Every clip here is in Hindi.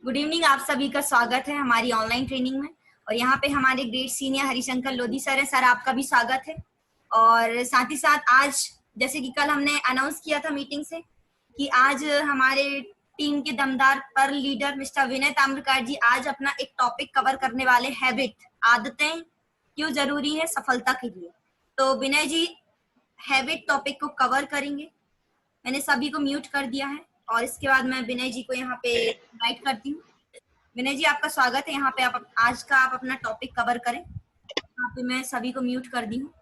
Good evening. आप सभी का स्वागत है हमारी ऑनलाइन ट्रेनिंग में। और यहाँ पे हमारे great senior Harishankar Lodhi sir है। सर आपका भी स्वागत है। और साथ ही साथ आज जैसे कि कल हमने अनाउंस किया था मीटिंग से कि आज हमारे टीम के दमदार पर्ल लीडर मिस्टर विनय ताम्रकार जी आज अपना एक टॉपिक कवर करने वाले, हैबिट, आदतें क्यों जरूरी है सफलता के लिए। तो विनय जी हैबिट टॉपिक को कवर करेंगे। मैंने सभी को म्यूट कर दिया है और इसके बाद मैं विनय जी को यहाँ पे इनवाइट करती हूँ। विनय जी आपका स्वागत है यहाँ पे। आप आज का आप अपना टॉपिक कवर करें। यहाँ पे मैं सभी को म्यूट कर दी हूँ।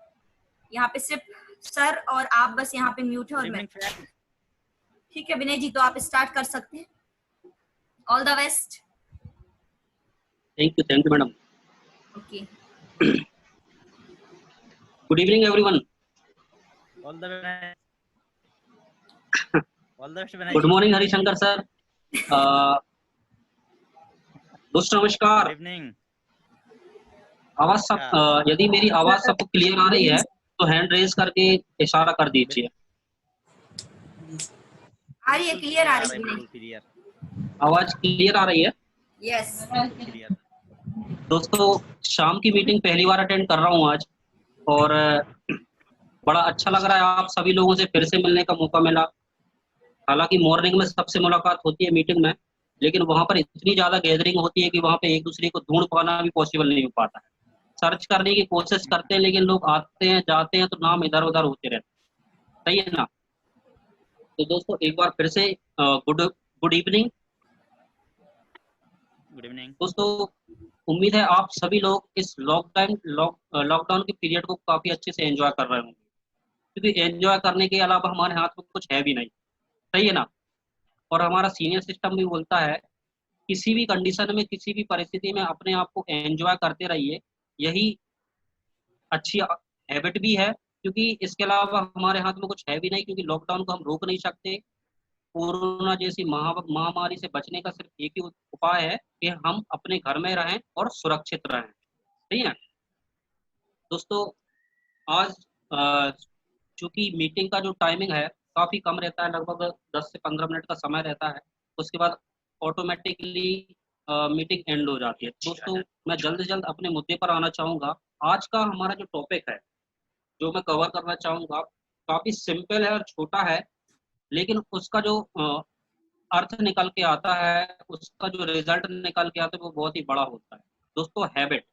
यहाँ पे सिर्फ सर और आप बस यहाँ पे म्यूट है और मैं। ठीक है विनय जी, तो आप स्टार्ट कर सकते हैं। All the best. Thank you madam. Okay, good evening everyone. Good morning Harishankar sir. दोस्तों नमस्कार। Good evening. आवाज सब यदि मेरी आवाज सबको क्लियर आ रही है तो हैंड रेज करके इशारा कर दीजिए। आ रही है, क्लियर आ रही है, क्लियर आवाज क्लियर आ रही है? Yes clear. दोस्तों शाम की मीटिंग पहली बार अटेंड कर रहा हूँ आज और बड़ा अच्छा लग रहा है। आप सभी लोगों से फिर से मिलने का मौका मिला। हालांकि मॉर्निंग में सबसे मुलाकात होती है मीटिंग में, लेकिन वहां पर इतनी ज्यादा गैदरिंग होती है कि वहां पे एक दूसरे को ढूंढ पाना भी पॉसिबल नहीं हो पाता है। सर्च करने की कोशिश करते हैं लेकिन लोग आते हैं जाते हैं तो नाम इधर उधर होते रहते हैं। सही है ना? तो दोस्तों एक बार फिर से good good evening. Good evening दोस्तों उम्मीद है आप सभी लोग इस लॉकडाउन के पीरियड को काफी अच्छे से एंजॉय कर रहे होंगे, क्योंकि एंजॉय करने के अलावा हमारे हाथ में कुछ है भी नहीं। सही है ना? और हमारा सीनियर सिस्टम भी बोलता है किसी भी कंडीशन में किसी भी परिस्थिति में अपने आप को एंजॉय करते रहिए। यही अच्छी हैबिट भी है, क्योंकि इसके अलावा हमारे हाथ में कुछ है भी नहीं, क्योंकि लॉकडाउन को हम रोक नहीं सकते। कोरोना जैसी महामारी से बचने का सिर्फ एक ही उपाय है कि हम अपने घर में रहें और सुरक्षित रहें। ठीक है दोस्तों, आज चूंकि मीटिंग का जो टाइमिंग है काफी कम रहता है, लगभग 10 से 15 मिनट का समय रहता है। उसके बाद ऑटोमेटिकली मीटिंग एंड हो जाती है। दोस्तों मैं जल्द से जल्द अपने मुद्दे पर आना चाहूंगा। आज का हमारा जो टॉपिक है, जो मैं कवर करना चाहूंगा, काफी सिंपल है और छोटा है, लेकिन उसका जो अर्थ निकल के आता है, उसका जो रिजल्ट निकल के आता है वो बहुत ही बड़ा होता है। दोस्तों हैबिट,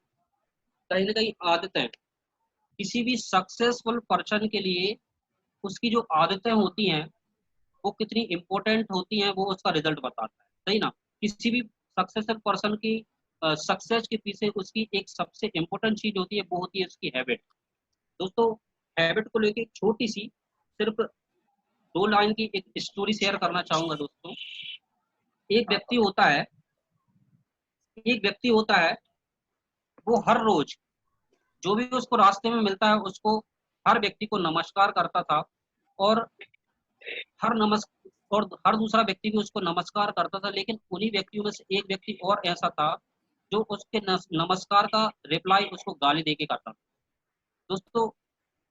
कहीं ना कहीं आदतें, किसी भी सक्सेसफुल पर्सन के लिए उसकी जो आदतें होती हैं वो कितनी इंपॉर्टेंट होती हैं वो उसका रिजल्ट बताता है। सही ना? किसी भी सक्सेसफुल पर्सन की सक्सेस के पीछे उसकी एक सबसे इंपॉर्टेंट चीज होती है, वो होती है उसकी हैबिट। दोस्तों हैबिट को लेके छोटी सी सिर्फ 2 लाइन की एक स्टोरी शेयर करना चाहूंगा। दोस्तों एक व्यक्ति होता है, वो हर रोज जो भी उसको रास्ते में मिलता है उसको, हर व्यक्ति को नमस्कार करता था और हर दूसरा व्यक्ति भी उसको नमस्कार करता था। लेकिन उन्हीं व्यक्तियों में से एक व्यक्ति और ऐसा था जो उसके नमस्कार का रिप्लाई उसको गाली देके करता था। दोस्तों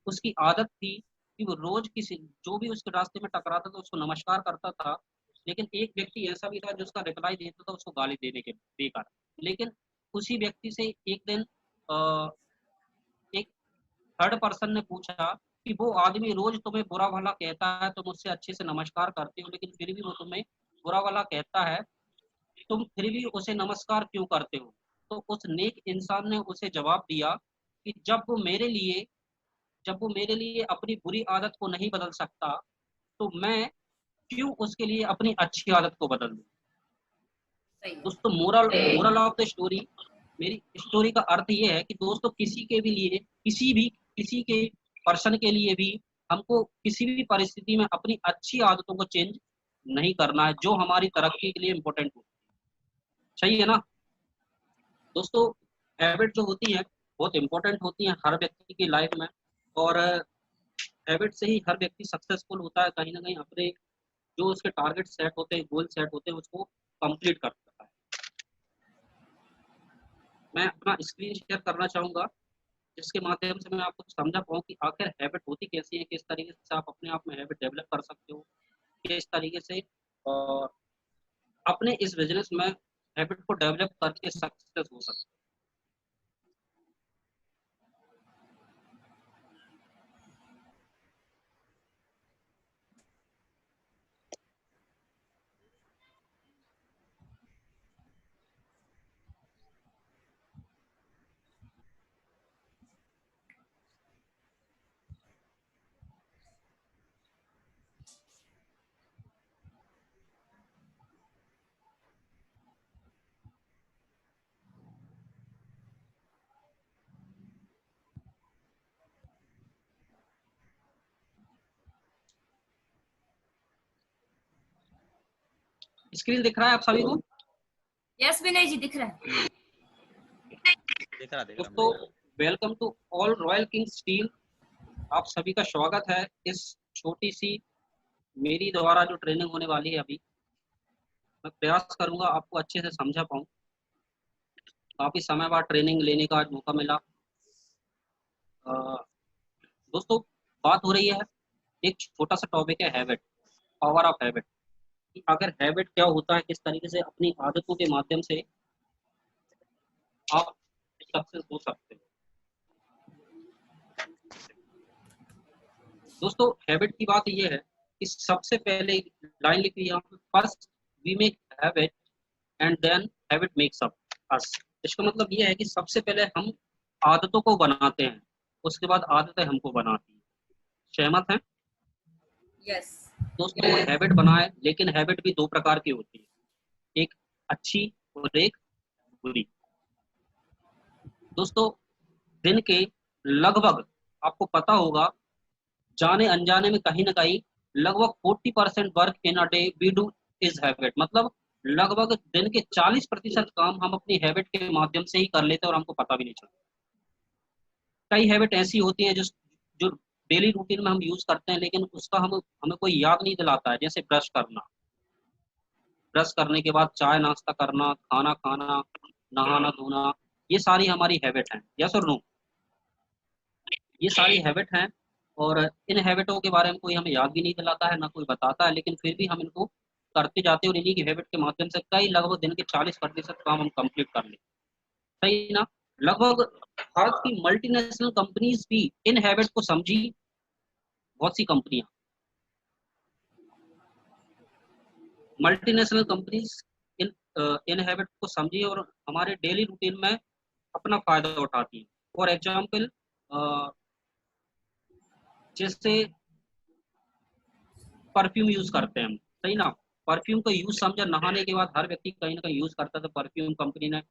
उसकी आदत थी कि वो रोज किसी जो भी उसके रास्ते में टकराता था उसको नमस्कार करता था, लेकिन एक व्यक्ति ऐसा भी था जो उसका रिप्लाई देता था उसको गाली देने के देकर। लेकिन उसी व्यक्ति से एक दिन एक थर्ड पर्सन ने पूछा कि वो आदमी रोज तुम्हें बुरा भला कहता है, तुम उससे अच्छे से नमस्कार करते हो, लेकिन फिर भी वो तुम्हें बुरा भला कहता है, तुम फिर भी उसे नमस्कार क्यों करते हो? तो उस नेक इंसान ने उसे जवाब दिया कि जब वो मेरे लिए अपनी बुरी आदत को नहीं बदल सकता तो मैं क्यों उसके लिए अपनी अच्छी आदत को बदल दूं। दोस्तों मोरल ऑफ द स्टोरी, मेरी स्टोरी का अर्थ ये है कि दोस्तों किसी के पर्सन के लिए भी हमको किसी भी परिस्थिति में अपनी अच्छी आदतों को चेंज नहीं करना है जो हमारी तरक्की के लिए इम्पोर्टेंट होती है। सही है ना? दोस्तों हैबिट जो होती है बहुत इंपॉर्टेंट होती है हर व्यक्ति की लाइफ में, और हैबिट से ही हर व्यक्ति सक्सेसफुल होता है। कहीं ना कहीं अपने जो उसके टारगेट सेट होते हैं, गोल सेट होते हैं, उसको कंप्लीट कर सकता है। मैं अपना स्क्रीन शेयर करना चाहूंगा जिसके माध्यम से मैं आपको समझा पाऊँ कि आखिर हैबिट होती कैसी है, किस तरीके से आप अपने आप में हैबिट डेवलप कर सकते हो, किस तरीके से और अपने इस बिजनेस में हैबिट को डेवलप करके सक्सेस हो सकते हैं। स्क्रीन दिख रहा है आप सभी को? यस विनय जी, दिख रहा है। दिख रहा दोस्तों, welcome to all Royal Kings team. आप सभी का स्वागत है इस छोटी सी मेरी द्वारा जो ट्रेनिंग होने वाली है। अभी मैं प्रयास करूंगा आपको अच्छे से समझा पाऊं। काफी समय बाद ट्रेनिंग लेने का आज मौका मिला। दोस्तों, बात हो रही है, एक छोटा सा टॉपिक है हैबिट, पावर ऑफ हैबिट। अगर हैबिट क्या होता है, किस तरीके से अपनी आदतों के माध्यम से आप सक्सेस हो सकते हैं। दोस्तों, हैबिट की बात यह है कि सबसे पहले लाइन लिखी है, first we make habit and then habit makes up us. इसका मतलब यह है कि सबसे पहले हम आदतों को बनाते हैं, उसके बाद आदतें हमको बनाती हैं। सहमत हैं? यस। दोस्तों, हैबिट बनाए, लेकिन हैबिट भी दो प्रकार की होती है, एक अच्छी और एक बुरी। दोस्तों, दिन के लगभग, आपको पता होगा, जाने अनजाने में कहीं ना कहीं लगभग 40% work in a day we do is habit. मतलब लगभग दिन के 40% काम हम अपनी हैबिट के माध्यम से ही कर लेते हैं और हमको पता भी नहीं चलता। कई हैबिट ऐसी होती हैं जो जो डेली रूटीन में हम यूज करते हैं, लेकिन उसका हमें कोई याद नहीं दिलाता है। जैसे ब्रश करना, ब्रश करने के बाद चाय नाश्ता करना, खाना खाना, नहाना धोना, ये सारी हमारी हैबिट हैं। यस और नो? ये सारी हैबिट हैं, और इन हैबिटों के बारे में कोई हमें याद भी नहीं दिलाता है, ना कोई बताता है, लेकिन फिर भी हम इनको करते जाते हैं और इन्हीं की हैबिट के माध्यम से कई लगभग दिन के 40% काम हम कंप्लीट कर लेते हैं। सही ना? लगभग भारत की मल्टीनेशनल कंपनीज भी इन हैबिट को समझी, बहुत सी कंपनियां multinational companies in in habit को समझी और हमारे डेली रूटीन में अपना फायदा उठाती है। फॉर एग्जाम्पल, जैसे परफ्यूम यूज करते हैं हम, सही ना? परफ्यूम का यूज समझा, नहाने के बाद हर व्यक्ति कहीं ना कहीं यूज करता था। परफ्यूम कंपनी ने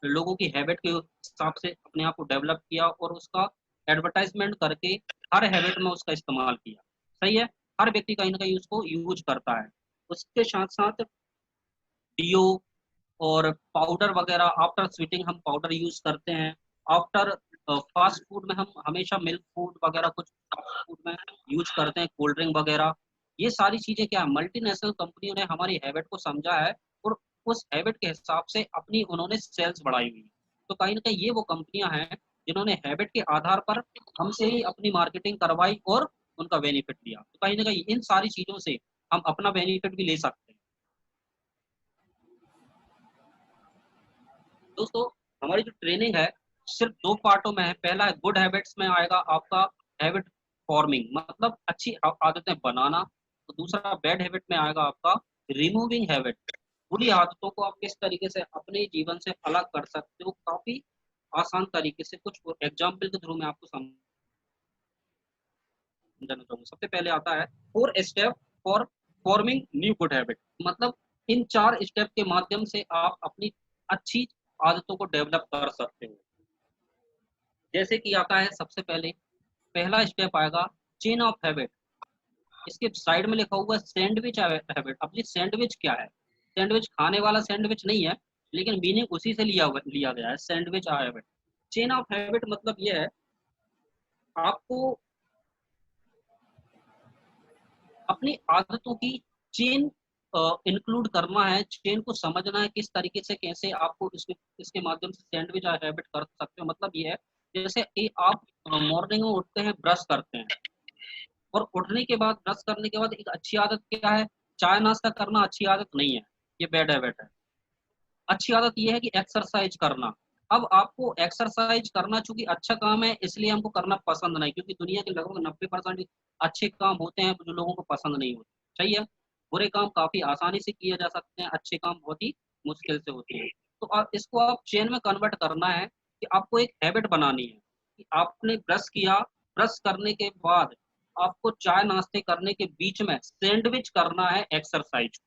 लोगों की हैबिट के हिसाब से अपने आप को डेवलप किया और उसका एडवर्टाइजमेंट करके हर हैबिट में उसका इस्तेमाल किया। सही है? हर व्यक्ति कहीं ना कहीं उसको यूज करता है। उसके साथ साथ डियो और पाउडर वगैरह, आफ्टर स्वीटिंग हम पाउडर यूज करते हैं। आफ्टर फास्ट फूड में हम हमेशा मिल्क फूड वगैरह कुछ फास्ट फूड में यूज करते हैं, कोल्ड ड्रिंक वगैरह। ये सारी चीजें क्या है, मल्टीनेशनल कंपनियों ने हमारी हैबिट को समझा है और उस हैबिट के हिसाब से अपनी उन्होंने सेल्स बढ़ाई हुई है। तो कहीं ना कहीं ये वो कंपनियां हैं जिन्होंने हैबिट के आधार पर हमसे ही अपनी मार्केटिंग करवाई और उनका बेनिफिट लिया। तो कहीं ना कहीं इन सारी चीजों से हम अपना बेनिफिट भी ले सकते हैं। दोस्तों, हमारी जो ट्रेनिंग है सिर्फ दो पार्टों में है। पहला है गुड हैबिट्स में आएगा आपका हैबिट फॉर्मिंग, मतलब अच्छी आदतें बनाना। तो दूसरा बैड हैबिट में आएगा आपका रिमूविंग हैबिट। बुरी आदतों को आप किस तरीके से अपने जीवन से अलग कर सकते हो, काफी आसान तरीके से कुछ एग्जाम्पल के थ्रू में आपको समझाना चाहूंगा। सबसे पहले आता है 4 step for forming new good habit. मतलब इन 4 स्टेप के माध्यम से आप अपनी अच्छी आदतों को डेवलप कर सकते हो। जैसे कि आता है सबसे पहले, पहला स्टेप आएगा चेन ऑफ हैबिट। इसके साइड में लिखा हुआ है सैंडविच हैबिट। अब ये सैंडविच क्या है? सैंडविच खाने वाला सैंडविच नहीं है, लेकिन मीनिंग उसी से लिया गया है, sandwich habit. Chain of habit मतलब ये है, आपको अपनी आदतों की चेन इंक्लूड करना है, चेन को समझना है, किस तरीके से कैसे आपको इसके माध्यम से सैंडविच हैबिट कर सकते हो। मतलब ये है, जैसे कि आप मॉर्निंग में उठते हैं, ब्रश करते हैं, और उठने के बाद, ब्रश करने के बाद एक अच्छी आदत क्या है? चाय नाश्ता करना अच्छी आदत नहीं है, ये बैड हैबिट है। अच्छी आदत ये है कि एक्सरसाइज करना। अब आपको एक्सरसाइज करना चूंकि अच्छा काम है, इसलिए हमको करना पसंद नहीं, क्योंकि दुनिया के लगभग 90% अच्छे काम होते हैं जो लोगों को पसंद नहीं होते। सही है। बुरे काम काफी आसानी से किए जा सकते हैं, अच्छे काम बहुत ही मुश्किल से होते हैं। तो आप इसको आप चेन में कन्वर्ट करना है कि आपको एक हैबिट बनानी है कि आपने ब्रश किया, ब्रश करने के बाद आपको चाय नाश्ते करने के बीच में सैंडविच करना है एक्सरसाइज।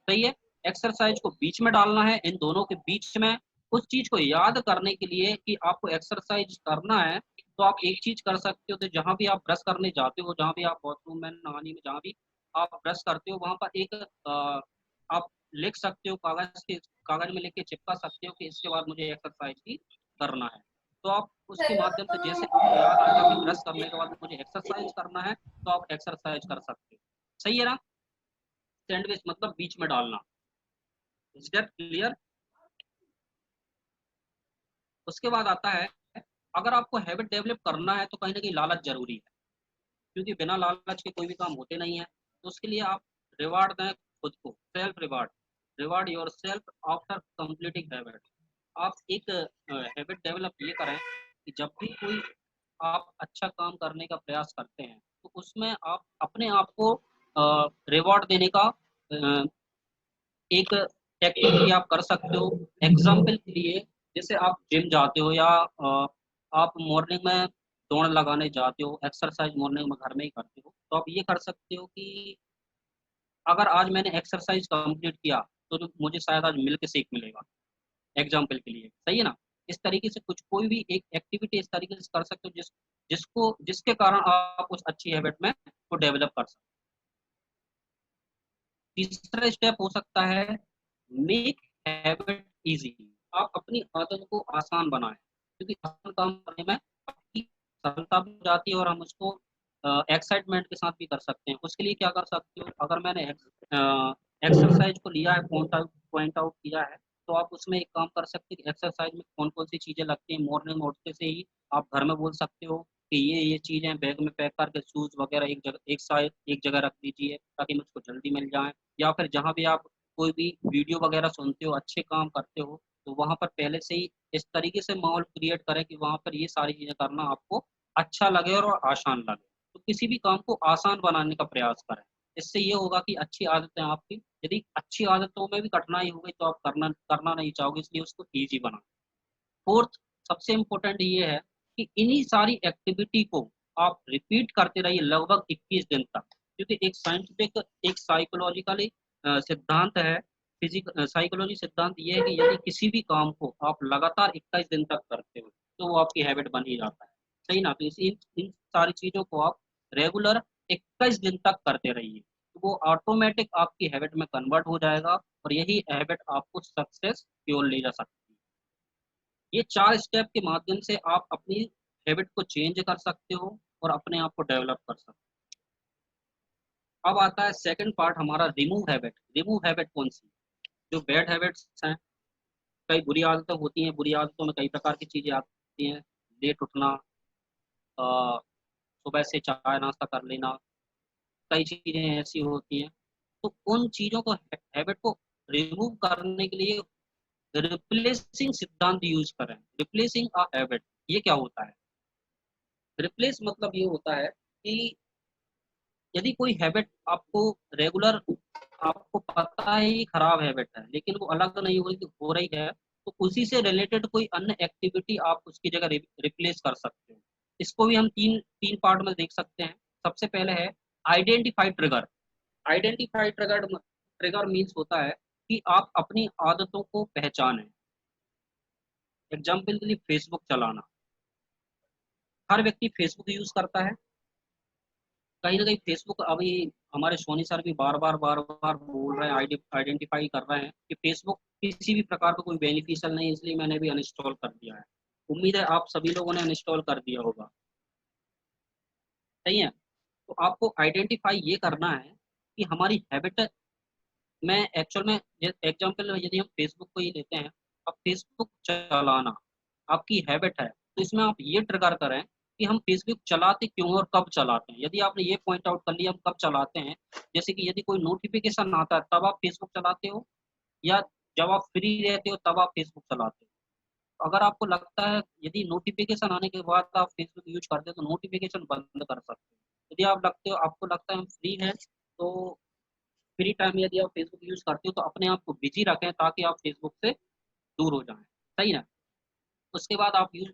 सही है। एक्सरसाइज को बीच में डालना है, इन दोनों के बीच में। उस चीज को याद करने के लिए कि आपको एक्सरसाइज करना है, तो आप एक चीज कर सकते हो, तो जहां भी आप ब्रश करने जाते हो, जहां भी आप वॉशरूम में, नहाने में, जहां भी आप ब्रश करते हो, वहां पर एक आप लिख सकते हो, कागज में लिख के चिपका सकते हो कि इसके बाद मुझे एक्सरसाइज ही करना है। तो आप उसके माध्यम से जैसे आपको याद आएगा कि ब्रश करने के बाद मुझे एक्सरसाइज करना है, तो आप एक्सरसाइज कर सकते हो। सही है ना। सैंडविच मतलब बीच में डालना। Is that clear. उसके बाद आता है, अगर आपको हैबिट डेवलप करना है तो कहीं ना कहीं लालच जरूरी है, क्योंकि बिना लालच के कोई भी काम होते नहीं है। तो उसके लिए आप रिवार्ड दें खुद को, self reward. Reward your self after completing habit. आप एक हैबिट डेवलप ये करें कि जब भी कोई आप अच्छा काम करने का प्रयास करते हैं, तो उसमें आप अपने आप को रिवॉर्ड देने का एक एक्टिविटी आप कर सकते हो। एग्जाम्पल के लिए, जैसे आप जिम जाते हो या आप मॉर्निंग में दौड़ लगाने जाते हो, एक्सरसाइज मॉर्निंग में घर में ही करते हो, तो आप ये कर सकते हो कि अगर आज मैंने एक्सरसाइज कंप्लीट किया, तो जो मुझे शायद आज मिल्क शेक मिलेगा, एग्जाम्पल के लिए। सही है ना। इस तरीके से कुछ कोई भी एक एक्टिविटी इस तरीके से कर सकते हो जिसके कारण आप उस अच्छी हैबिट में को डेवलप कर सकते हो। तीसरा स्टेप हो सकता है, मेक हैबिट इजी। आप अपनी आदत को आसान बनाएं, क्योंकि आसान काम करने में आपकी सरलता भी हो जाती है और हम उसको एक्साइटमेंट के साथ भी कर सकते हैं। उसके लिए क्या कर सकते हो, अगर मैंने एक्सरसाइज को लिया है, पॉइंट आउट किया है, तो आप उसमें एक काम कर सकते हैं कि एक्सरसाइज में कौन कौन सी चीजें लगती हैं। मॉर्निंग में उठते से ही आप घर में बोल सकते हो कि ये चीजें बैग में पैक करके, शूज वगैरह एक जगह रख दीजिए ताकि मुझको जल्दी मिल जाए। या फिर जहाँ भी आप कोई भी वीडियो वगैरह सुनते हो, अच्छे काम करते हो, तो वहां पर पहले से ही इस तरीके से माहौल क्रिएट करें कि वहां पर ये सारी चीजें करना आपको अच्छा लगे और आसान लगे। तो किसी भी काम को आसान बनाने का प्रयास करें। इससे ये होगा कि अच्छी आदतें आपकी, यदि अच्छी आदतों में भी कठिनाई हो गई तो आप करना करना नहीं चाहोगे, इसलिए उसको ईजी बना। फोर्थ, सबसे इम्पोर्टेंट ये है कि इन्हीं सारी एक्टिविटी को आप रिपीट करते रहिए लगभग 21 दिन तक, क्योंकि एक साइंटिफिक, एक साइकोलॉजिकली सिद्धांत है, फिजिक साइकोलॉजी सिद्धांत ये है कि यदि किसी भी काम को आप लगातार 21 दिन तक करते हो, तो वो आपकी हैबिट बन ही जाता है। सही ना। तो इन सारी चीजों को आप रेगुलर 21 दिन तक करते रहिए, तो वो ऑटोमेटिक आपकी हैबिट में कन्वर्ट हो जाएगा, और यही हैबिट आपको सक्सेस की ओर ले जा सकती है। ये 4 स्टेप के माध्यम से आप अपनी हैबिट को चेंज कर सकते हो और अपने आप को डेवलप कर सकते हो। अब आता है सेकंड पार्ट हमारा, रिमूव हैबिट। रिमूव हैबिट कौन सी, जो बैड हैबिट्स हैं। कई बुरी आदतें होती हैं, बुरी आदतों में कई प्रकार की चीजें आती हैं। लेट उठना, अ, सुबह से चाय नाश्ता कर लेना, कई चीजें ऐसी होती हैं। तो उन चीजों को, हैबिट को रिमूव करने के लिए रिप्लेसिंग सिद्धांत यूज करें। रिप्लेसिंग अ हैबिट, ये क्या होता है। रिप्लेस मतलब ये होता है कि यदि कोई हैबिट आपको रेगुलर, आपको पता है ये खराब हैबिट है, लेकिन वो अलग नहीं हो रही है, तो उसी से रिलेटेड कोई अन्य एक्टिविटी आप उसकी जगह रिप्लेस कर सकते हो। इसको भी हम तीन तीन पार्ट में देख सकते हैं। सबसे पहले है identify trigger. Identify trigger, trigger means होता है कि आप अपनी आदतों को पहचानें। एग्जाम्पल के लिए फेसबुक चलाना, हर व्यक्ति फेसबुक यूज करता है। कहीं ना कहीं फेसबुक, अभी हमारे सोनी सर भी बार बार बोल रहे हैं, आइडेंटिफाई कर रहे हैं कि फेसबुक किसी भी प्रकार का कोई बेनिफिशियल नहीं है, इसलिए मैंने भी अनइंस्टॉल कर दिया है। उम्मीद है आप सभी लोगों ने अनइंस्टॉल कर दिया होगा। सही है। तो आपको आइडेंटिफाई ये करना है कि हमारी हैबिट में एक्चुअल में, एग्जाम्पल यदि हम फेसबुक को ही लेते हैं, अब फेसबुक चलाना आपकी हैबिट है, तो इसमें आप ये ट्रिगर करें कि हम फेसबुक चलाते क्यों और कब चलाते हैं। यदि आपने ये पॉइंट आउट कर लिया हम कब चलाते हैं, जैसे कि यदि कोई नोटिफिकेशन आता है तब आप फेसबुक चलाते हो, या जब आप फ्री रहते हो तब आप फेसबुक चलाते हो। तो अगर आपको लगता है यदि नोटिफिकेशन आने के बाद आप फेसबुक यूज करते हो तो नोटिफिकेशन बंद कर सकते हो। यदि आप लगते हो आपको लगता है हम फ्री हैं तो फ्री टाइम में यदि आप फेसबुक यूज करते हो तो अपने आप को बिजी रखें ताकि आप फेसबुक से दूर हो जाएं। सही ना। उसके बाद आप यूज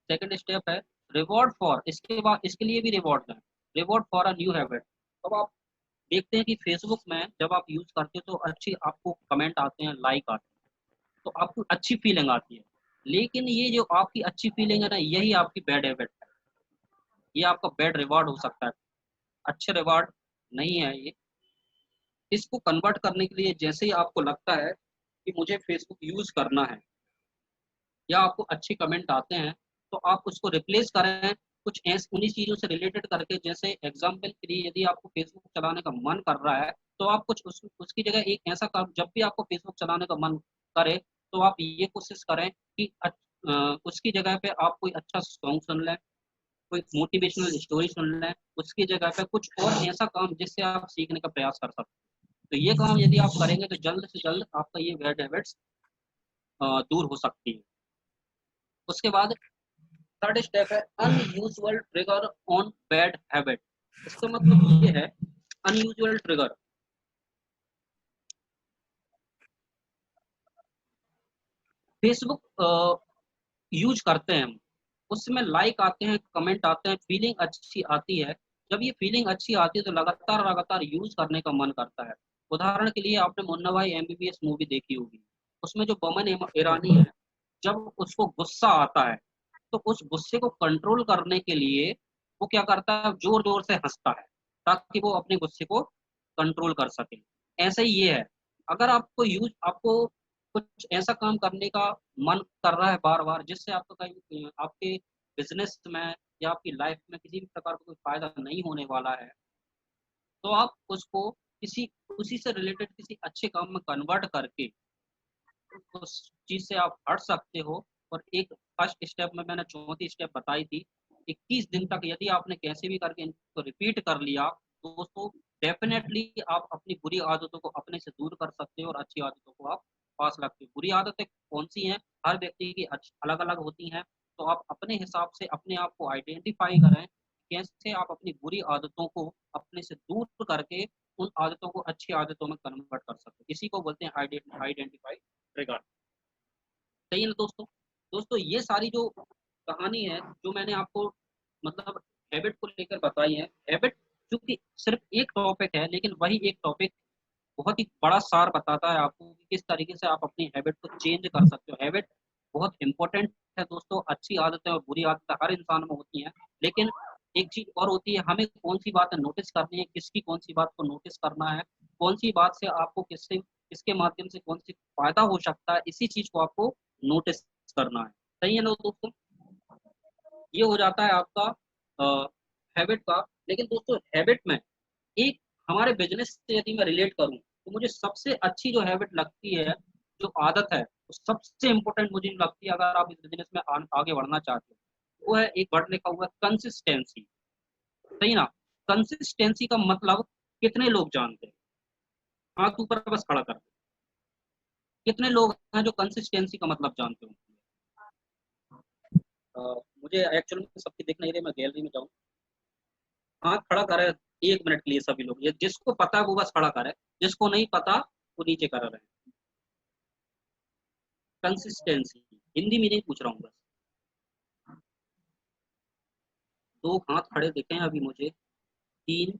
सेकंड स्टेप है रिवॉर्ड फॉर। इसके बाद इसके लिए भी रिवॉर्ड है, reward for a new habit. अब आप देखते हैं कि फेसबुक में जब आप यूज करते हो तो अच्छी आपको कमेंट आते हैं, लाइक आते हैं, तो आपको अच्छी फीलिंग आती है। लेकिन ये जो आपकी अच्छी फीलिंग है ना, यही आपकी बैड हैबिट है, ये आपका बैड रिवॉर्ड हो सकता है, अच्छे रिवॉर्ड नहीं है ये। इसको कन्वर्ट करने के लिए जैसे ही आपको लगता है कि मुझे फेसबुक यूज करना है या आपको अच्छे कमेंट आते हैं तो आप उसको रिप्लेस करें कुछ ऐसे उन्हीं चीज़ों से रिलेटेड करके। जैसे एग्जाम्पल के लिए यदि आपको फेसबुक चलाने का मन कर रहा है तो आप कुछ उसकी जगह एक ऐसा काम, जब भी आपको फेसबुक चलाने का मन करे तो आप ये कोशिश करें कि उसकी जगह पे आप कोई अच्छा सॉन्ग सुन लें, कोई मोटिवेशनल स्टोरी सुन लें, उसकी जगह पे कुछ और ऐसा काम जिससे आप सीखने का प्रयास कर सकते हैं। तो ये काम यदि आप करेंगे तो जल्द से जल्द आपका ये बैड हैबिट्स दूर हो सकती है। उसके बाद थर्ड स्टेप है unusual trigger on bad habit. इसका मतलब ये है अनयूजुअल ट्रिगर। फेसबुक यूज करते हैं हम, उसमें लाइक आते हैं, कमेंट आते हैं, फीलिंग अच्छी आती है। जब ये फीलिंग अच्छी आती है तो लगातार लगातार यूज करने का मन करता है। उदाहरण के लिए आपने मुन्ना भाई एमबीबीएस मूवी देखी होगी, उसमें जो बमन ईरानी है, जब उसको गुस्सा आता है तो उस गुस्से को कंट्रोल करने के लिए वो क्या करता है, जोर जोर से हंसता है ताकि वो अपने गुस्से को कंट्रोल कर सके। ऐसा ही ये है, अगर आपको कुछ ऐसा काम करने का मन कर रहा है बार बार जिससे आपको कहीं आपके बिजनेस में या आपकी लाइफ में किसी भी प्रकार का कोई फायदा नहीं होने वाला है, तो आप उसको किसी उसी से रिलेटेड किसी अच्छे काम में कन्वर्ट करके उस चीज से आप हट सकते हो। और एक फर्स्ट स्टेप में मैंने चौथी स्टेप बताई थी, 21 दिन तक यदि आपने कैसे भी करके इनको रिपीट कर लिया तो दोस्तों डेफिनेटली आप अपनी बुरी आदतों को अपने से दूर कर सकते हो और अच्छी आदतों को आप पा सकते हो। बुरी आदतें कौन सी हैं, हर व्यक्ति की अलग अलग होती हैं, तो आप अपने हिसाब से अपने आप को आइडेंटिफाई करें कैसे आप अपनी बुरी आदतों को अपने से दूर करके उन आदतों को अच्छी आदतों में कन्वर्ट कर सकते हो। इसी को बोलते हैं आइडेंटिफाई ट्रिगर। सही है ना दोस्तों। दोस्तों ये सारी जो कहानी है जो मैंने आपको मतलब हैबिट को लेकर बताई है, हैबिट चूंकि सिर्फ एक टॉपिक है लेकिन वही एक टॉपिक बहुत ही बड़ा सार बताता है आपको कि किस तरीके से आप अपनी हैबिट को चेंज कर सकते हो। हैबिट बहुत इंपॉर्टेंट है दोस्तों। अच्छी आदतें और बुरी आदतें हर इंसान में होती हैं, लेकिन एक चीज और होती है, हमें कौन सी बातें नोटिस करनी है, किसकी कौन सी बात को नोटिस करना है, कौन सी बात से आपको किससे किसके माध्यम से कौन सी फायदा हो सकता है, इसी चीज को आपको नोटिस करना है। सही है ना दोस्तों। ये हो जाता है आपका हैबिट का। लेकिन दोस्तों हैबिट में एक हमारे बिजनेस से यदि मैं रिलेट करूं तो मुझे सबसे अच्छी जो हैबिट लगती है, जो आदत है, वो सबसे इंपॉर्टेंट मुझे लगती है अगर आप इस बिजनेस में आगे बढ़ना चाहते हो, वो है एक वर्ड लिखा हुआ है कंसिस्टेंसी। सही ना। कंसिस्टेंसी का मतलब कितने लोग जानते हैं, हाथ ऊपर बस खड़ा कर। कितने लोग हैं जो कंसिस्टेंसी का मतलब जानते हो। मुझे एक्चुअल में सबकी दिख नहीं रही, मैं गैलरी में जाऊँ। हाथ खड़ा करे 1 मिनट के लिए सभी लोग, ये जिसको पता है वो बस खड़ा करे, जिसको नहीं पता वो नीचे कर रहे हैं। कंसिस्टेंसी हिंदी में नहीं पूछ रहा हूँ बस। 2 हाथ खड़े दिखे हैं अभी मुझे, 3,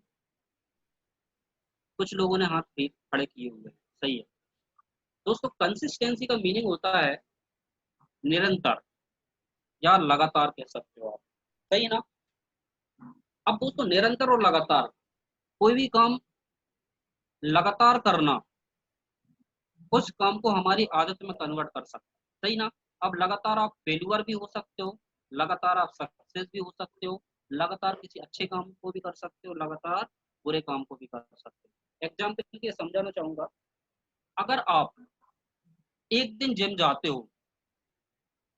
कुछ लोगों ने हाथ भी खड़े किए हुए हैं। सही है दोस्तों। कंसिस्टेंसी का मीनिंग होता है निरंतर या लगातार कह सकते हो आप। सही है ना। अब दोस्तों निरंतर और लगातार, कोई भी काम लगातार करना उस काम को हमारी आदत में कन्वर्ट कर सकता है। सही ना। अब लगातार आप फेल्यूअर भी हो सकते हो, लगातार आप सक्सेस भी हो सकते हो, लगातार किसी अच्छे काम को भी कर सकते हो, लगातार बुरे काम को भी कर सकते हो। एग्जाम्पल के लिए समझाना चाहूंगा, अगर आप एक दिन जिम जाते हो,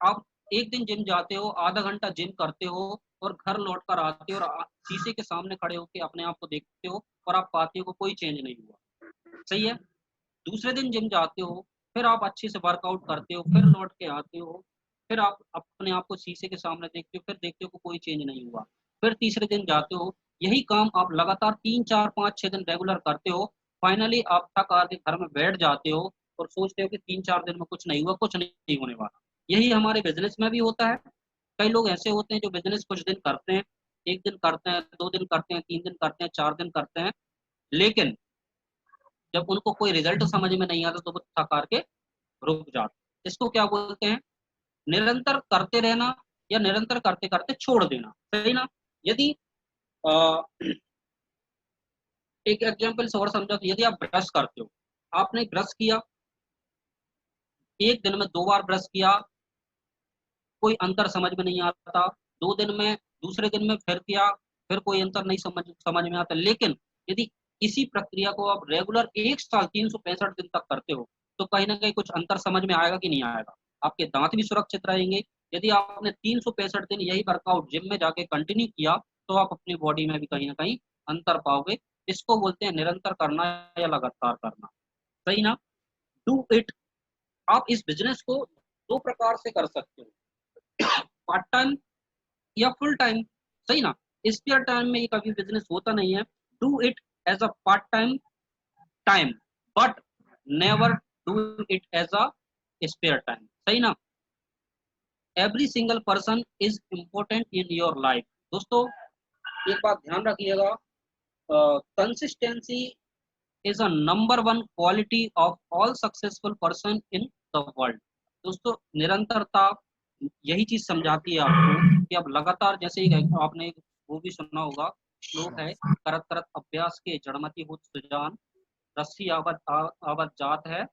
आप एक दिन जिम जाते हो, आधा घंटा जिम करते हो और घर लौट कर आते हो और शीशे के सामने खड़े होकर अपने आप को देखते हो और आप पाते हो कोई चेंज नहीं हुआ। सही है। दूसरे दिन जिम जाते हो, फिर आप अच्छे से वर्कआउट करते हो, फिर लौट के आते हो, फिर आप अपने आप को शीशे के सामने देखते हो, फिर देखते हो कि कोई चेंज नहीं हुआ, फिर तीसरे दिन जाते हो, यही काम आप लगातार 3 4 5 6 दिन रेगुलर करते हो, फाइनली आप थक हार के घर में बैठ जाते हो और सोचते हो कि 3 4 दिन में कुछ नहीं हुआ, कुछ नहीं होने वाला। यही हमारे बिजनेस में भी होता है। कई लोग ऐसे होते हैं जो बिजनेस कुछ दिन करते हैं, 1 दिन करते हैं, 2 दिन करते हैं, 3 दिन करते हैं, 4 दिन करते हैं, लेकिन जब उनको कोई रिजल्ट समझ में नहीं आता तो वो थक हार के रुक जाते हैं। इसको क्या बोलते हैं? निरंतर करते रहना या निरंतर करते करते छोड़ देना, सही ना? यदि अ, एक एग्जांपल से और समझा तो यदि आप ब्रश करते हो, आपने ब्रश किया, एक दिन में 2 बार ब्रश किया, कोई अंतर समझ में नहीं आता, 2 दिन में, दूसरे दिन में फिर किया, फिर कोई अंतर नहीं समझ समझ में आता। लेकिन यदि इसी प्रक्रिया को आप रेगुलर 1 साल 365 दिन तक करते हो, तो कहीं ना कहीं कुछ अंतर समझ में आएगा कि नहीं आएगा? आपके दांत भी सुरक्षित रहेंगे। यदि आपने 365 दिन यही वर्कआउट जिम में जाके कंटिन्यू किया, तो आप अपनी बॉडी में भी कहीं ना कहीं अंतर पाओगे। इसको बोलते हैं निरंतर करना या लगातार करना, सही ना? Do it. आप इस बिजनेस को 2 प्रकार से कर सकते हो, पार्ट टाइम या फुल टाइम, सही ना? स्पेयर टाइम में ये कभी बिजनेस होता नहीं है। Do it as a part time time, but never do it as a spare time, सही ना? Every single person is important in your life. दोस्तों, एक बात ध्यान रखिएगा, consistency is a number 1 quality of all successful person in the world। दोस्तों, निरंतरता यही चीज समझाती है आपको कि आप लगातार, जैसे ही आपने वो भी सुना होगा, श्लोक है, करत करत अभ्यास के जड़मति होत सुजान, रस्सी आवत जात है,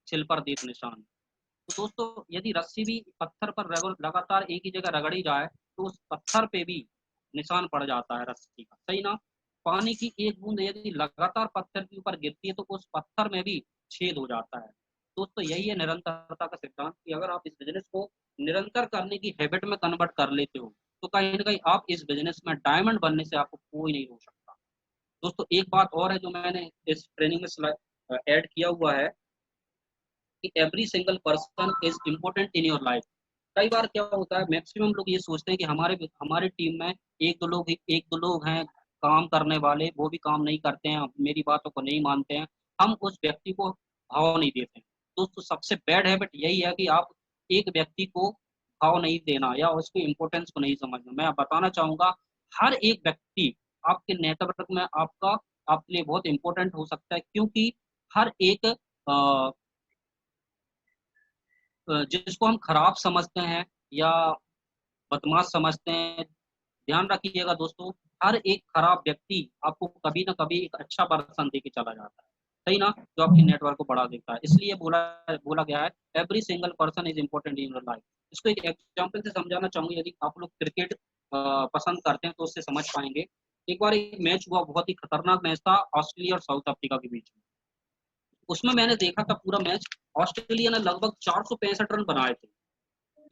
छिल पर दीप निशान। तो दोस्तों, यदि रस्सी भी पत्थर पर लगातार एक ही जगह रगड़ी जाए तो उस पत्थर पे भी निशान पड़ जाता है रस्सी का, सही ना? पानी की एक बूंद यदि लगातार पत्थर के ऊपर गिरती है तो उस पत्थर में भी छेद हो जाता है। दोस्तों, यही है निरंतरता का सिद्धांत कि अगर आप इस बिजनेस को निरंतर करने की हैबिट में कन्वर्ट कर लेते हो, तो कहीं ना कहीं आप इस बिजनेस में डायमंड बनने से आपको कोई नहीं रोक सकता। दोस्तों, एक बात और है जो मैंने इस ट्रेनिंग में ऐड किया हुआ है कि every single person is important in your life. कई बार क्या होता है, मैक्सिमम लोग ये सोचते हैं कि हमारे हमारे टीम में एक दो लोग हैं काम करने वाले, वो भी काम नहीं करते हैं, मेरी बातों को नहीं मानते हैं, हम उस व्यक्ति को भाव नहीं देते हैं। दोस्तों, सबसे बैड हैबिट यही है कि आप एक व्यक्ति को भाव नहीं देना या उसकी इम्पोर्टेंस को नहीं समझना। मैं बताना चाहूंगा, हर एक व्यक्ति आपके नेटवर्क में आपका आपके लिए बहुत इंपॉर्टेंट हो सकता है, क्योंकि हर एक जिसको हम खराब समझते हैं या बदमाश समझते हैं, ध्यान रखिएगा दोस्तों, हर एक खराब व्यक्ति आपको कभी ना कभी एक अच्छा पर्सन दे के चला जाता है, सही ना? जो आपके नेटवर्क को बढ़ा देता है। इसलिए बोला बोला गया है, every single person is important in your life. इसको एक एग्जाम्पल से समझाना चाहूंगा। यदि आप लोग क्रिकेट पसंद करते हैं तो उससे समझ पाएंगे। एक बार एक मैच हुआ, बहुत ही खतरनाक मैच था, ऑस्ट्रेलिया और साउथ अफ्रीका के बीच में। उसमें मैंने देखा था पूरा मैच, ऑस्ट्रेलिया ने लगभग 465 रन बनाए थे।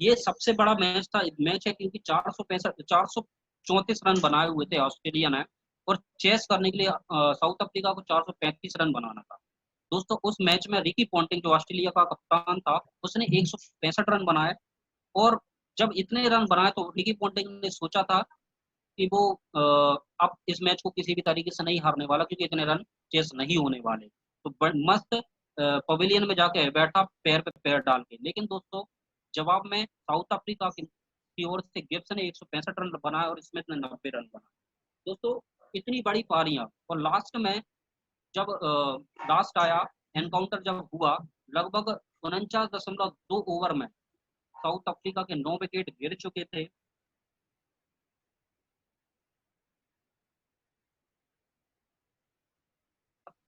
ये सबसे बड़ा मैच है, क्योंकि 434 रन बनाए हुए थे ऑस्ट्रेलिया ने, और चेस करने के लिए साउथ अफ्रीका को 435 रन बनाना था। दोस्तों, उस मैच में रिकी पॉन्टिंग जो ऑस्ट्रेलिया का कप्तान था, उसने 165 रन बनाए। और जब इतने रन बनाए तो रिकी पॉन्टिंग ने सोचा था कि वो अब इस मैच को किसी भी तरीके से नहीं हारने वाला, क्योंकि इतने रन चेस नहीं होने वाले। तो मस्त पवेलियन में जाके बैठा पैर पे पैर डाल के। लेकिन दोस्तों, जवाब में साउथ अफ्रीका की ओर से गिब्स ने 165 रन बनाए और स्मिथ ने 90 रन बनाए। दोस्तों, इतनी बड़ी पारियां, और लास्ट में जब लास्ट आया, एनकाउंटर जब हुआ, लगभग 49.2 ओवर में साउथ अफ्रीका के 9 विकेट गिर चुके थे।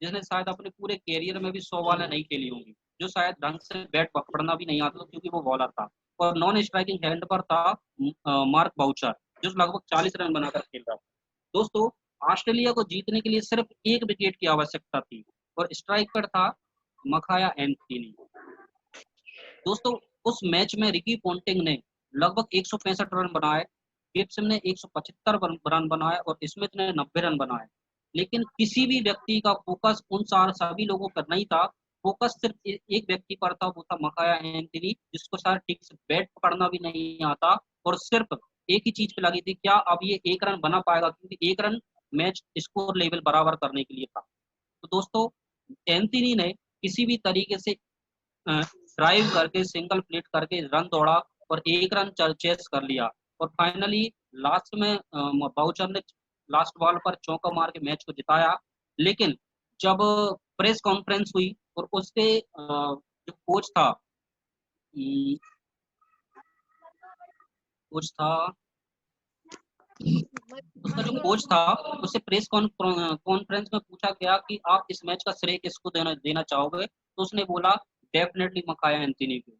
जिसने शायद अपने पूरे कैरियर में भी 100 बॉलें नहीं खेली होंगी, जो शायद ढंग से बैट पकड़ना भी नहीं आता था, क्योंकि वो बॉलर था। और नॉन स्ट्राइकिंग हैंड पर था मार्क बाउचर, जो लगभग 40 रन बनाकर खेल रहा था। दोस्तों, ऑस्ट्रेलिया को जीतने के लिए सिर्फ एक विकेट की आवश्यकता थी, और स्ट्राइक पर था मखाया एंथनी। दोस्तों, उस मैच में रिकी पॉन्टिंग ने लगभग 165 रन बनाए, गिब्सन ने 175 रन बनाए और स्मिथ ने 90 रन बनाए। लेकिन किसी भी व्यक्ति का फोकस उन सभी लोगों पर नहीं था फोकस सिर्फ एक व्यक्ति पर था, वो था मकाया एंथनी, जिसको शायद ठीक से बैट पकड़ना भी नहीं आता और सिर्फ एक ही चीज पे लगी थी, क्या अब ये 1 रन बना पाएगा, क्योंकि 1 रन मैच स्कोर लेवल बराबर करने के लिए था। तो दोस्तों एंथनी ने किसी भी तरीके से ड्राइव करके सिंगल प्लेट करके रन दौड़ा और 1 रन चेस कर लिया और फाइनली लास्ट में बाउचर ने लास्ट बॉल पर चौका मार के मैच को जिताया। लेकिन जब प्रेस कॉन्फ्रेंस हुई और उसके जो कोच था उसका जो कोच था, उससे प्रेस कॉन्फ्रेंस में पूछा गया कि आप इस मैच का श्रेय किसको देना चाहोगे, तो उसने बोला डेफिनेटली मकाया एंथनी को।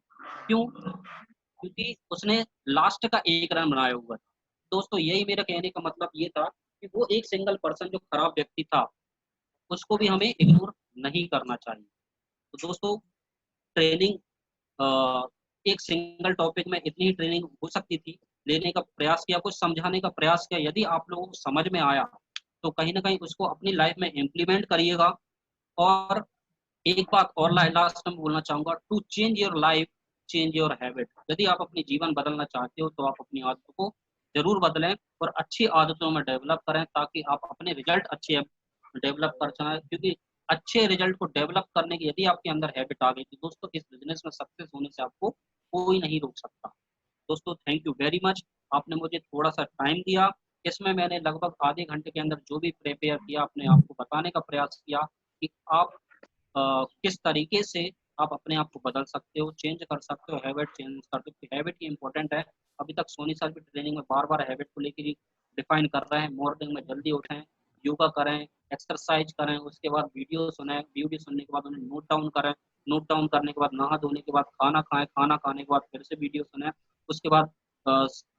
क्यों? क्योंकि उसने लास्ट का 1 रन बनाया हुआ था। दोस्तों यही मेरा कहने का मतलब ये था कि वो एक सिंगल पर्सन जो खराब व्यक्ति था, उसको भी हमें इग्नोर नहीं करना चाहिए। तो दोस्तों ट्रेनिंग एक सिंगल टॉपिक में इतनी ही ट्रेनिंग हो सकती थी, लेने का प्रयास किया, कुछ समझाने का प्रयास किया। यदि आप लोगों को समझ में आया तो कहीं ना कहीं उसको अपनी लाइफ में इम्प्लीमेंट करिएगा। और एक बात और लास्ट में बोलना चाहूंगा, to change your life change your habit. यदि आप अपनी जीवन बदलना चाहते हो तो आप अपनी आदतों को जरूर बदलें और अच्छी आदतों में डेवलप करें, ताकि आप अपने रिजल्ट अच्छे डेवलप कर सकें। क्योंकि अच्छे रिजल्ट को डेवलप करने की यदि आपके अंदर हैबिट आ गई तो दोस्तों इस बिजनेस में सक्सेस होने से आपको कोई नहीं रोक सकता। दोस्तों थैंक यू वेरी मच, आपने मुझे थोड़ा सा टाइम दिया। इसमें मैंने लगभग आधे घंटे के अंदर जो भी प्रिपेयर किया अपने आप को बताने का प्रयास किया कि आप किस तरीके से आप अपने आप को बदल सकते हो, चेंज कर सकते हो, हैबिट चेंज कर सकते हो। हैबिट ही इंपॉर्टेंट है। अभी तक सोनी सर भी ट्रेनिंग में बार बार हैबिट को लेकर डिफाइन कर रहे हैं। मॉर्निंग में जल्दी उठें, योगा करें, एक्सरसाइज करें, उसके बाद वीडियो सुने, वीडियो सुनने के बाद उन्हें नोट डाउन करें, नोट डाउन करने के बाद नहा धोने के बाद खाना खाएं, खाना खाने के बाद फिर से वीडियो सुने, उसके बाद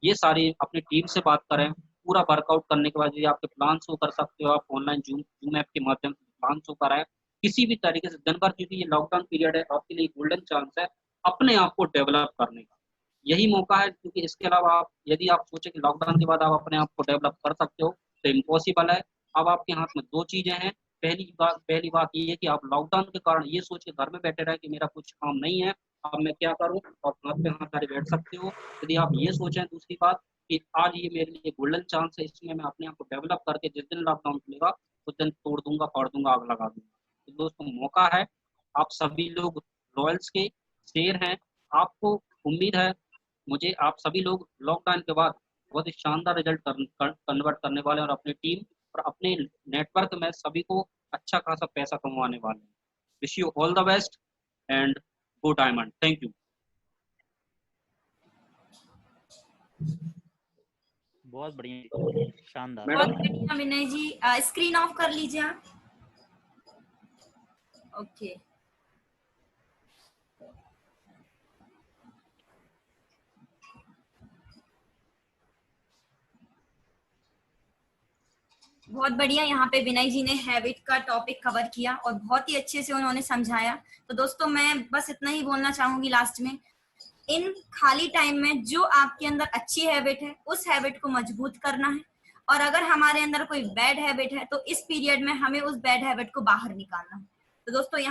ये सारी अपनी टीम से बात करें। पूरा वर्कआउट करने के बाद यदि आपके प्लान शो कर सकते हो, आप ऑनलाइन जूम ऐप के माध्यम से प्लान शो कराएं। किसी भी तरीके से दिन भर, क्योंकि ये लॉकडाउन पीरियड है, आपके लिए गोल्डन चांस है अपने आप को डेवलप करने का। यही मौका है, क्योंकि इसके अलावा आप यदि आप सोचे कि लॉकडाउन के बाद आप अपने आप को डेवलप कर सकते हो तो इम्पॉसिबल है। अब आपके हाथ में 2 चीजें हैं। पहली बात ये है कि आप लॉकडाउन के कारण ये सोच के घर में बैठे रहे कि मेरा कुछ काम नहीं है, अब मैं क्या करूं, आप हाथ पे हाथ डाले बैठ सकते हो। यदि आप ये सोचें दूसरी बात कि आज ये मेरे लिए गोल्डन चांस है, इसमें मैं अपने आप को डेवलप करके जिस दिन लॉकडाउन खुलेगा उस दिन तोड़ दूंगा, फाड़ दूंगा, आग लगा दूंगा। तो दोस्तों मौका है, आप सभी लोग रॉयल्स के शेर हैं। आपको उम्मीद है मुझे आप सभी लोग लॉकडाउन के बाद बहुत ही शानदार रिजल्ट कन्वर्ट करने वाले हैं और अपनी टीम और अपने नेटवर्क में सभी को अच्छा खासा पैसा कमाने वाले हैं। Wish you all the best and go diamond. Thank you. बहुत बढ़िया, शानदार। बहुत बढ़िया विनय जी, स्क्रीन ऑफ कर लीजिए आप। ओके बहुत बढ़िया। यहाँ पे विनय जी ने हैबिट का टॉपिक कवर किया और बहुत ही अच्छे से उन्होंने समझाया। तो दोस्तों मैं बस इतना ही बोलना चाहूंगी लास्ट में, इन खाली टाइम में जो आपके अंदर अच्छी हैबिट है उस हैबिट को मजबूत करना है, और अगर हमारे अंदर कोई बैड हैबिट है तो इस पीरियड में हमें उस बैड हैबिट को बाहर निकालना है। तो दोस्तों यहाँ